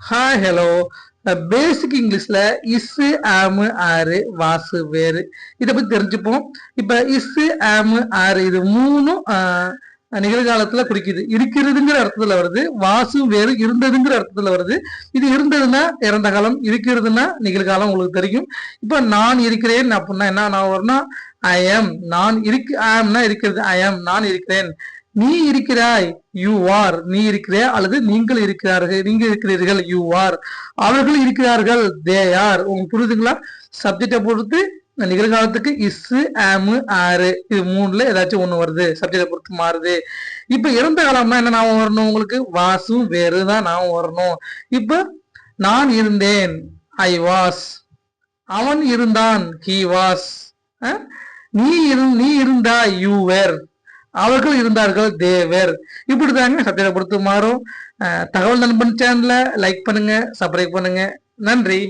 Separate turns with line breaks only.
Hi hello. பேசிக் இங்கிலீஷ்ல is ஆமு ஆறு வாசு வேறு இதை பத்தி தெரிஞ்சுப்போம். இப்ப இஸ் ஆமு ஆறு இது மூணும் நிகழ்காலத்துல குறிக்குது. இருக்கிறதுங்கிற அர்த்தத்துல வருது. வாசு வேறு இருந்ததுங்கிற அர்த்தத்துல வருது. இது இருந்ததுன்னா இறந்த காலம், இருக்கிறதுனா நிகழ்காலம் உங்களுக்கு தெரியும். இப்ப நான் இருக்கிறேன் அப்படின்னா என்ன நான் வரணும்? I am. நான் இருக்கு ஆம்னா இருக்கிறது. ஐ எம் நான் இருக்கிறேன். நீ இருக்கிறாய், யூ ஆர். நீ இருக்கிறே அல்லது நீங்கள் இருக்கிறார்கள், நீங்க இருக்கிறீர்கள், யூ ஆர். அவர்கள் இருக்கிறார்கள், தே ஆர். உங்களுக்கு புரியுதுங்களா? சப்ஜெக்டை பொறுத்து நிகழ்காலத்துக்கு இஸ் ஆமு ஆறு இது மூணுல ஏதாச்சும் ஒண்ணு வருது. சப்ஜெக்டை பொறுத்து மாறுது. இப்ப இறந்த காலம்னா என்ன ஞாபகம் வரணும் உங்களுக்கு? வாசும் வேறு தான் ஞாபகம் வரணும். இப்ப நான் இருந்தேன், ஐ வாஸ். அவன் இருந்தான், ஹி வாஸ். நீ இருந்தாய், யூ வேர். அவர்கள் இருந்தார்கள், தேவர். இப்படிதாங்க சப்ஜெக்டை பொறுத்து மாறும். தகவல் நண்பன் சேனலை லைக் பண்ணுங்க, சப்ஸ்கிரைப் பண்ணுங்க. நன்றி.